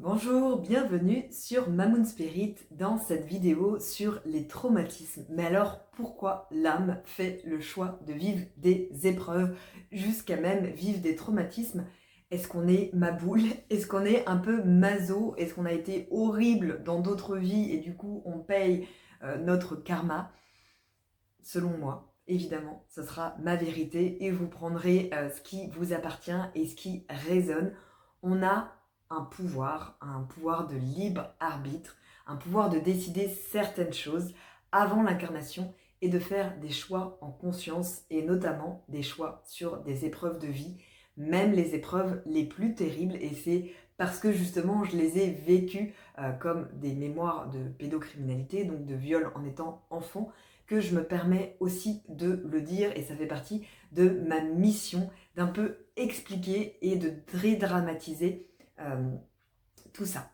Bonjour, bienvenue sur Mamoon Spirit dans cette vidéo sur les traumatismes. Mais alors pourquoi l'âme fait le choix de vivre des épreuves jusqu'à même vivre des traumatismes? Est-ce qu'on est maboule? Est-ce qu'on est un peu maso? Est-ce qu'on a été horrible dans d'autres vies et du coup on paye notre karma? Selon moi, évidemment, ce sera ma vérité et vous prendrez ce qui vous appartient et ce qui résonne. On a un pouvoir de libre arbitre, un pouvoir de décider certaines choses avant l'incarnation et de faire des choix en conscience et notamment des choix sur des épreuves de vie, même les épreuves les plus terribles, et c'est parce que justement je les ai vécues comme des mémoires de pédocriminalité, donc de viol en étant enfant, que je me permets aussi de le dire, et ça fait partie de ma mission d'un peu expliquer et de dédramatiser tout ça.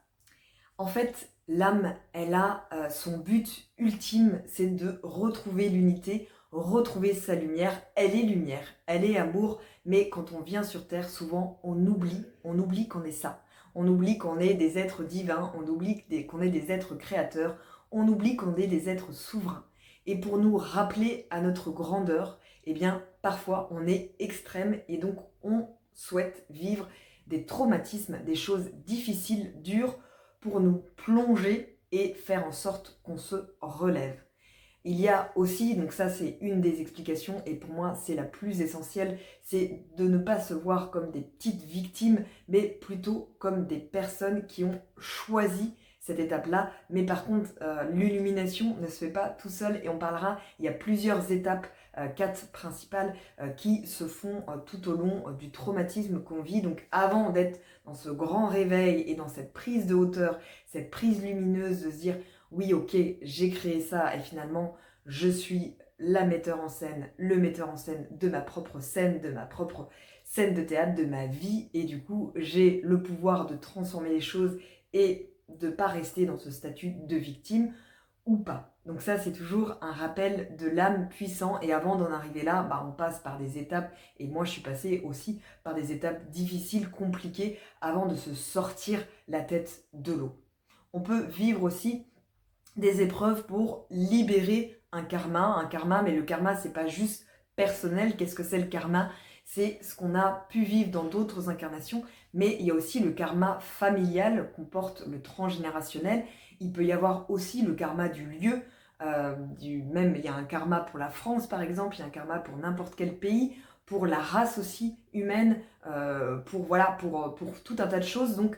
En fait, l'âme, elle a son but ultime, c'est de retrouver l'unité, retrouver sa lumière. Elle est lumière, elle est amour, mais quand on vient sur Terre, souvent on oublie qu'on est ça. On oublie qu'on est des êtres divins, on oublie qu'on est des êtres créateurs, on oublie qu'on est des êtres souverains. Et pour nous rappeler à notre grandeur, eh bien, parfois on est extrême et donc on souhaite vivre des traumatismes, des choses difficiles, dures, pour nous plonger et faire en sorte qu'on se relève. Il y a aussi, donc ça c'est une des explications et pour moi c'est la plus essentielle, c'est de ne pas se voir comme des petites victimes, mais plutôt comme des personnes qui ont choisi cette étape-là. Mais par contre, l'illumination ne se fait pas tout seul et on parlera, il y a plusieurs étapes, 4 principales, qui se font tout au long du traumatisme qu'on vit. Donc avant d'être dans ce grand réveil et dans cette prise de hauteur, cette prise lumineuse de se dire oui, ok, j'ai créé ça et finalement, je suis la metteur en scène, le metteur en scène de ma propre scène, de ma propre scène de théâtre, de ma vie. Et du coup, j'ai le pouvoir de transformer les choses et de ne pas rester dans ce statut de victime ou pas. Donc ça, c'est toujours un rappel de l'âme puissant. Et avant d'en arriver là, on passe par des étapes. Et moi, je suis passée aussi par des étapes difficiles, compliquées, avant de se sortir la tête de l'eau. On peut vivre aussi des épreuves pour libérer un karma, mais le karma c'est pas juste personnel. Qu'est-ce que c'est le karma? C'est ce qu'on a pu vivre dans d'autres incarnations, mais il y a aussi le karma familial qu'on porte, le transgénérationnel. Il peut y avoir aussi le karma du lieu, même il y a un karma pour la France par exemple, il y a un karma pour n'importe quel pays, pour la race aussi humaine, pour tout un tas de choses. Donc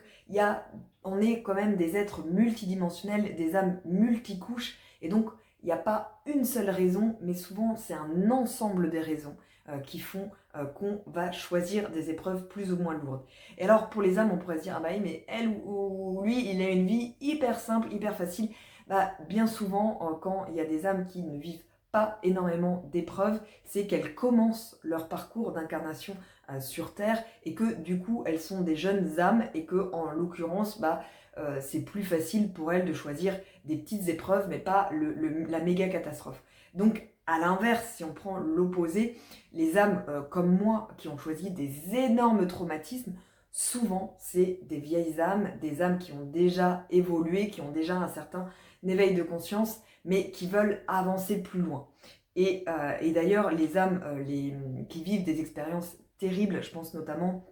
on est quand même des êtres multidimensionnels, des âmes multicouches, et donc il n'y a pas une seule raison, mais souvent c'est un ensemble des raisons qui font qu'on va choisir des épreuves plus ou moins lourdes. Et alors pour les âmes, on pourrait se dire, ah bah oui, mais elle ou lui, il a une vie hyper simple, hyper facile. Bien souvent, quand il y a des âmes qui ne vivent pas énormément d'épreuves, c'est qu'elles commencent leur parcours d'incarnation sur Terre et que du coup elles sont des jeunes âmes et que en l'occurrence c'est plus facile pour elles de choisir des petites épreuves mais pas la méga catastrophe. Donc à l'inverse, si on prend l'opposé, les âmes comme moi qui ont choisi des énormes traumatismes, souvent c'est des vieilles âmes, des âmes qui ont déjà évolué, qui ont déjà un certain éveil de conscience, mais qui veulent avancer plus loin. Et d'ailleurs, les âmes qui vivent des expériences terribles, je pense notamment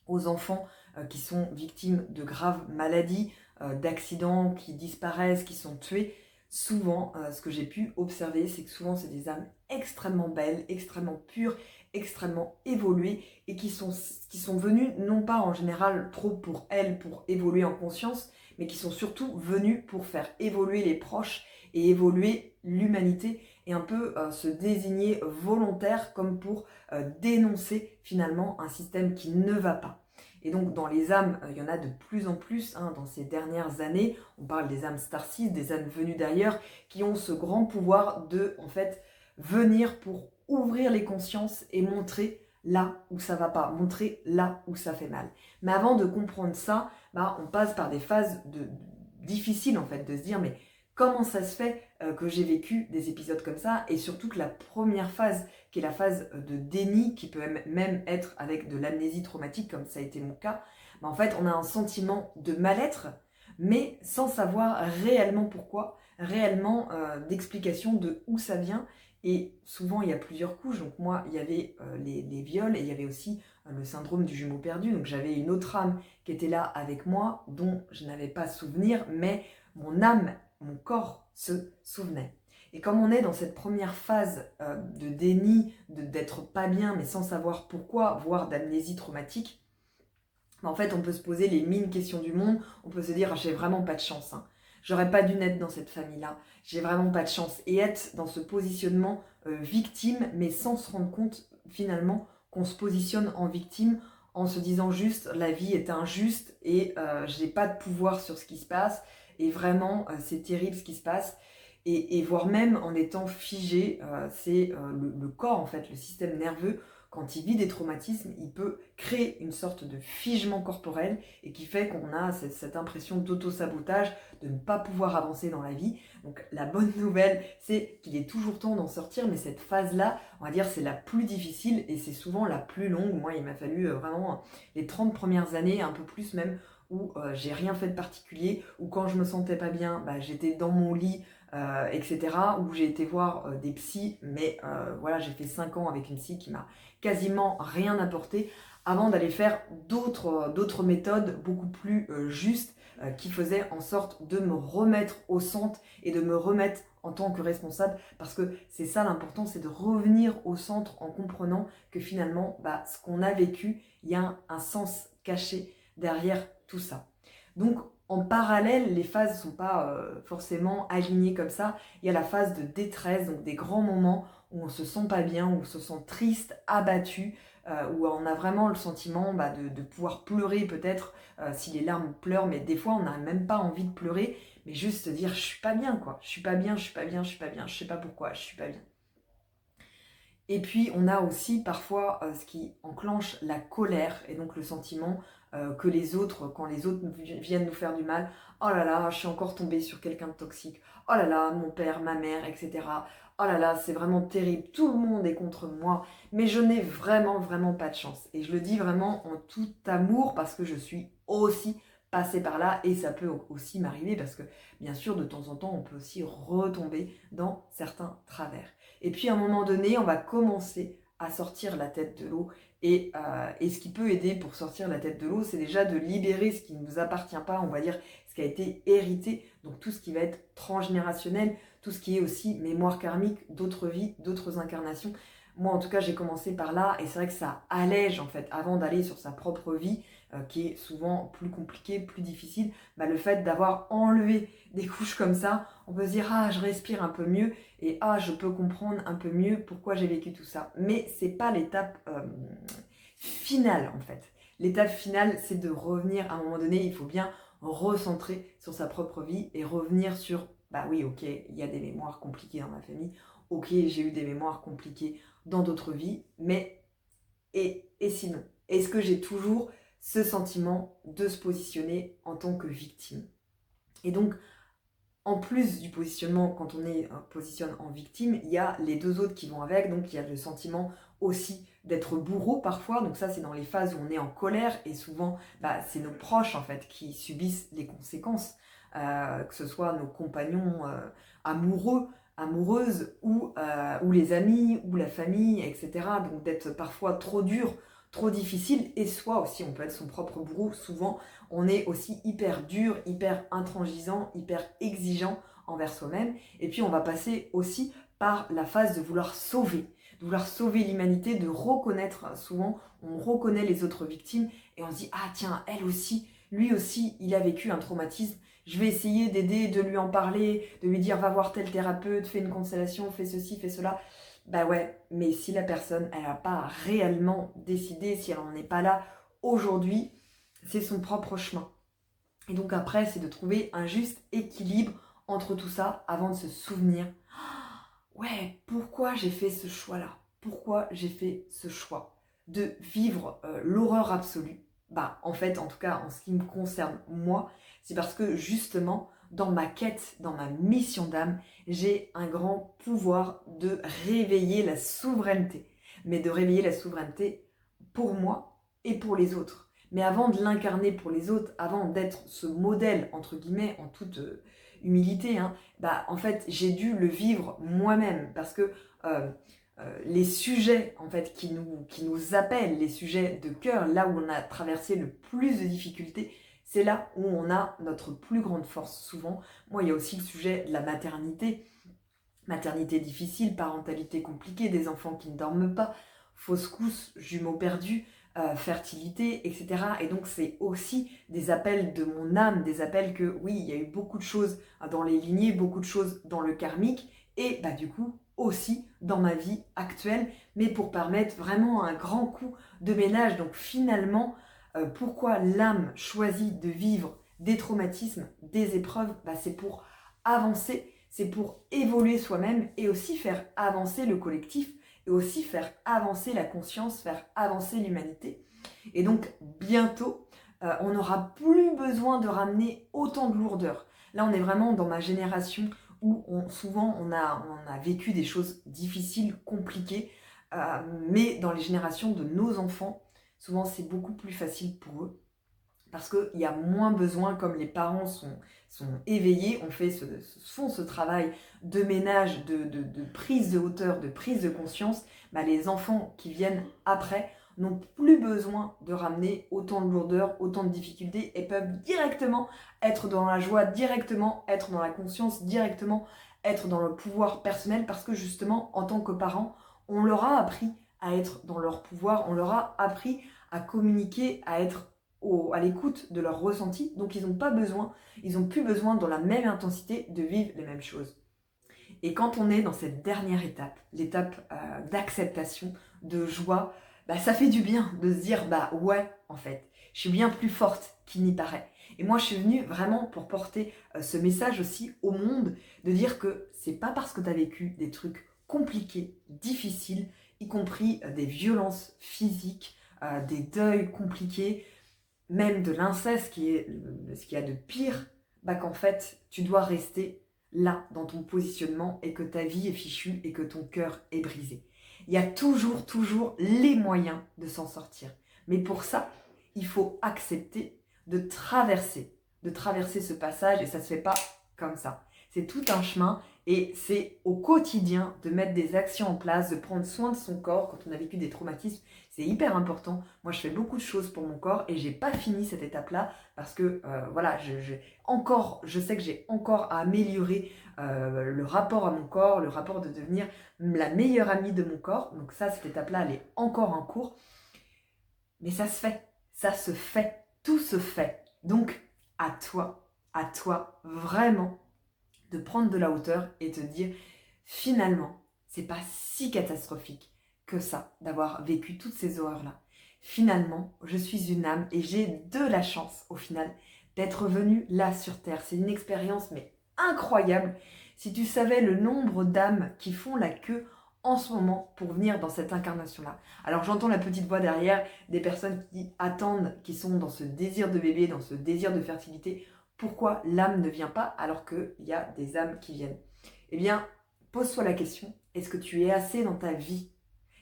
aux enfants qui sont victimes de graves maladies, d'accidents, qui disparaissent, qui sont tués. Souvent, ce que j'ai pu observer, c'est que souvent, c'est des âmes extrêmement belles, extrêmement pures, extrêmement évoluées, et qui sont venues, non pas en général trop pour elles, pour évoluer en conscience, mais qui sont surtout venues pour faire évoluer les proches et évoluer l'humanité, et un peu se désigner volontaire comme pour dénoncer finalement un système qui ne va pas. Et donc dans les âmes, il y en a de plus en plus dans ces dernières années. On parle des âmes starseeds, des âmes venues d'ailleurs, qui ont ce grand pouvoir de en fait venir pour ouvrir les consciences et montrer là où ça va pas, montrer là où ça fait mal. Mais avant de comprendre ça, on passe par des phases difficiles en fait, de se dire mais comment ça se fait que j'ai vécu des épisodes comme ça, et surtout que la première phase, qui est la phase de déni, qui peut même être avec de l'amnésie traumatique, comme ça a été mon cas, bah, en fait, on a un sentiment de mal-être, mais sans savoir réellement pourquoi, réellement d'explication de où ça vient. Et souvent, il y a plusieurs couches. Donc moi, il y avait les viols et il y avait aussi le syndrome du jumeau perdu. Donc j'avais une autre âme qui était là avec moi, dont je n'avais pas souvenir, mais mon âme, mon corps se souvenait. Et comme on est dans cette première phase de déni, d'être pas bien, mais sans savoir pourquoi, voire d'amnésie traumatique, en fait, on peut se poser les mille questions du monde. On peut se dire, ah, j'ai vraiment pas de chance. Hein. J'aurais pas dû naître dans cette famille-là. J'ai vraiment pas de chance. Et être dans ce positionnement victime, mais sans se rendre compte finalement qu'on se positionne en victime en se disant juste, la vie est injuste et j'ai pas de pouvoir sur ce qui se passe. Et vraiment, c'est terrible ce qui se passe. Et voire même en étant figé, c'est le corps en fait, le système nerveux quand il vit des traumatismes, il peut créer une sorte de figement corporel et qui fait qu'on a cette impression d'auto-sabotage, de ne pas pouvoir avancer dans la vie. Donc la bonne nouvelle, c'est qu'il est toujours temps d'en sortir, mais cette phase-là, on va dire, c'est la plus difficile et c'est souvent la plus longue. Moi, il m'a fallu vraiment les 30 premières années, un peu plus même, où j'ai rien fait de particulier, où quand je me sentais pas bien, bah, j'étais dans mon lit, etc., où j'ai été voir des psys, mais voilà, j'ai fait 5 ans avec une psy qui m'a quasiment rien apporté, avant d'aller faire d'autres méthodes beaucoup plus justes, qui faisaient en sorte de me remettre au centre et de me remettre en tant que responsable, parce que c'est ça l'important, c'est de revenir au centre en comprenant que finalement, bah, ce qu'on a vécu, il y a un sens caché derrière tout ça. Donc, en parallèle, les phases ne sont pas forcément alignées comme ça. Il y a la phase de détresse, donc des grands moments où on se sent pas bien, où on se sent triste, abattu, où on a vraiment le sentiment bah, de pouvoir pleurer peut-être si les larmes pleurent, mais des fois on n'a même pas envie de pleurer, mais juste se dire je suis pas bien quoi, je suis pas bien, je suis pas bien, je suis pas bien, je sais pas pourquoi, je suis pas bien. Et puis on a aussi parfois ce qui enclenche la colère et donc le sentiment que les autres, quand les autres viennent nous faire du mal, oh là là, je suis encore tombée sur quelqu'un de toxique, oh là là, mon père, ma mère, etc. Oh là là, c'est vraiment terrible, tout le monde est contre moi, mais je n'ai vraiment, vraiment pas de chance. Et je le dis vraiment en tout amour parce que je suis aussi passée par là et ça peut aussi m'arriver parce que bien sûr, de temps en temps, on peut aussi retomber dans certains travers. Et puis à un moment donné, on va commencer à sortir la tête de l'eau. Et ce qui peut aider pour sortir la tête de l'eau, c'est déjà de libérer ce qui ne nous appartient pas, on va dire ce qui a été hérité, donc tout ce qui va être transgénérationnel, tout ce qui est aussi mémoire karmique, d'autres vies, d'autres incarnations. Moi en tout cas j'ai commencé par là et c'est vrai que ça allège en fait avant d'aller sur sa propre vie qui est souvent plus compliquée, plus difficile, bah, le fait d'avoir enlevé des couches comme ça, on peut se dire ah je respire un peu mieux et ah je peux comprendre un peu mieux pourquoi j'ai vécu tout ça. Mais c'est pas l'étape finale en fait. L'étape finale c'est de revenir à un moment donné, il faut bien recentrer sur sa propre vie et revenir sur bah oui ok il y a des mémoires compliquées dans ma famille, ok j'ai eu des mémoires compliquées dans d'autres vies, mais et sinon, est-ce que j'ai toujours ce sentiment de se positionner en tant que victime? Et donc, en plus du positionnement, quand on est positionne en victime, il y a les deux autres qui vont avec, donc il y a le sentiment aussi d'être bourreau parfois, donc ça c'est dans les phases où on est en colère, et souvent bah, c'est nos proches en fait qui subissent les conséquences, que ce soit nos compagnons amoureux, amoureuses, ou les amis, ou la famille, etc. Donc d'être parfois trop dur, trop difficile, et soi aussi, on peut être son propre bourreau, souvent on est aussi hyper dur, hyper intransigeant, hyper exigeant envers soi-même. Et puis on va passer aussi par la phase de vouloir sauver l'humanité, de reconnaître, souvent on reconnaît les autres victimes et on se dit ah tiens, elle aussi, lui aussi, il a vécu un traumatisme, je vais essayer d'aider, de lui en parler, de lui dire va voir tel thérapeute, fais une constellation, fais ceci, fais cela. Bah ouais, mais si la personne, elle n'a pas réellement décidé, si elle n'en est pas là aujourd'hui, c'est son propre chemin. Et donc après, c'est de trouver un juste équilibre entre tout ça avant de se souvenir ouais, pourquoi j'ai fait ce choix-là? Pourquoi j'ai fait ce choix de vivre l'horreur absolue? Bah, en fait, en tout cas, en ce qui me concerne, moi, c'est parce que justement, dans ma quête, dans ma mission d'âme, j'ai un grand pouvoir de réveiller la souveraineté. Mais de réveiller la souveraineté pour moi et pour les autres. Mais avant de l'incarner pour les autres, avant d'être ce modèle, entre guillemets, en toute humilité, hein, en fait, j'ai dû le vivre moi-même. Parce que les sujets, en fait, qui nous appellent, les sujets de cœur, là où on a traversé le plus de difficultés, c'est là où on a notre plus grande force, souvent. Moi, il y a aussi le sujet de la maternité. Maternité difficile, parentalité compliquée, des enfants qui ne dorment pas, fausse couche, jumeaux perdus, fertilité, etc. Et donc c'est aussi des appels de mon âme, des appels que oui, il y a eu beaucoup de choses dans les lignées, beaucoup de choses dans le karmique, et du coup aussi dans ma vie actuelle, mais pour permettre vraiment un grand coup de ménage. Donc finalement, pourquoi l'âme choisit de vivre des traumatismes, des épreuves, c'est pour avancer, c'est pour évoluer soi-même et aussi faire avancer le collectif et aussi faire avancer la conscience, faire avancer l'humanité. Et donc bientôt, on n'aura plus besoin de ramener autant de lourdeur. Là, on est vraiment dans ma génération où souvent on a vécu des choses difficiles, compliquées, mais dans les générations de nos enfants, souvent c'est beaucoup plus facile pour eux. Parce qu'il y a moins besoin, comme les parents sont éveillés, font ce travail de ménage, de prise de hauteur, de prise de conscience, les enfants qui viennent après n'ont plus besoin de ramener autant de lourdeur, autant de difficultés et peuvent directement être dans la joie, directement être dans la conscience, directement être dans le pouvoir personnel parce que justement, en tant que parents, on leur a appris à être dans leur pouvoir, on leur a appris à communiquer, à être à l'écoute de leurs ressentis, donc ils n'ont plus besoin dans la même intensité de vivre les mêmes choses. Et quand on est dans cette dernière étape, l'étape d'acceptation, de joie, ça fait du bien de se dire ouais, en fait, je suis bien plus forte qu'il n'y paraît. Et moi, je suis venue vraiment pour porter ce message aussi au monde, de dire que c'est pas parce que tu as vécu des trucs compliqués, difficiles, y compris des violences physiques, des deuils compliqués, même de l'inceste, ce qu'il y a de pire, qu'en fait, tu dois rester là, dans ton positionnement, et que ta vie est fichue, et que ton cœur est brisé. Il y a toujours les moyens de s'en sortir. Mais pour ça, il faut accepter de traverser ce passage, et ça ne se fait pas comme ça. C'est tout un chemin, et c'est au quotidien de mettre des actions en place, de prendre soin de son corps quand on a vécu des traumatismes. C'est hyper important. Moi, je fais beaucoup de choses pour mon corps et j'ai pas fini cette étape-là parce que je sais que j'ai encore à améliorer le rapport à mon corps, le rapport de devenir la meilleure amie de mon corps. Donc ça, cette étape-là, elle est encore en cours. Mais ça se fait, tout se fait. Donc, à toi, vraiment, de prendre de la hauteur et te dire, finalement, c'est pas si catastrophique que ça, d'avoir vécu toutes ces horreurs-là. Finalement, je suis une âme et j'ai de la chance, au final, d'être venue là sur Terre. C'est une expérience, mais incroyable. Si tu savais le nombre d'âmes qui font la queue en ce moment pour venir dans cette incarnation-là. Alors j'entends la petite voix derrière des personnes qui attendent, qui sont dans ce désir de bébé, dans ce désir de fertilité. Pourquoi l'âme ne vient pas alors qu'il y a des âmes qui viennent? Eh bien, pose-toi la question, est-ce que tu es assez dans ta vie?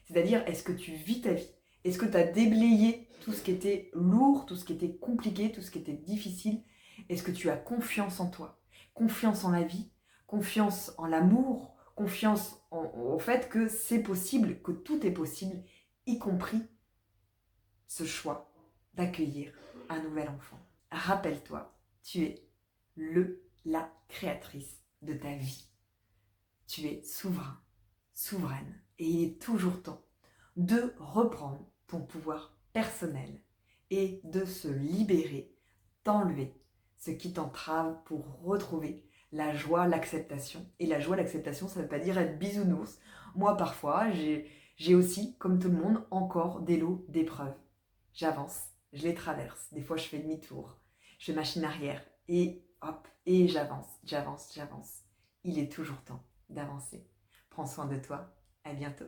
C'est-à-dire, est-ce que tu vis ta vie? Est-ce que tu as déblayé tout ce qui était lourd, tout ce qui était compliqué, tout ce qui était difficile? Est-ce que tu as confiance en toi? Confiance en la vie? Confiance en l'amour? Confiance au fait que c'est possible, que tout est possible, y compris ce choix d'accueillir un nouvel enfant. Rappelle-toi, tu es la créatrice de ta vie. Tu es souverain, souveraine. Et il est toujours temps de reprendre ton pouvoir personnel et de se libérer, d'enlever ce qui t'entrave pour retrouver la joie, l'acceptation. Et la joie, l'acceptation, ça ne veut pas dire être bisounours. Moi, parfois, j'ai aussi, comme tout le monde, encore des lots d'épreuves. J'avance, je les traverse. Des fois, je fais demi-tour, je fais machine arrière et hop, et j'avance. Il est toujours temps d'avancer. Prends soin de toi. À bientôt.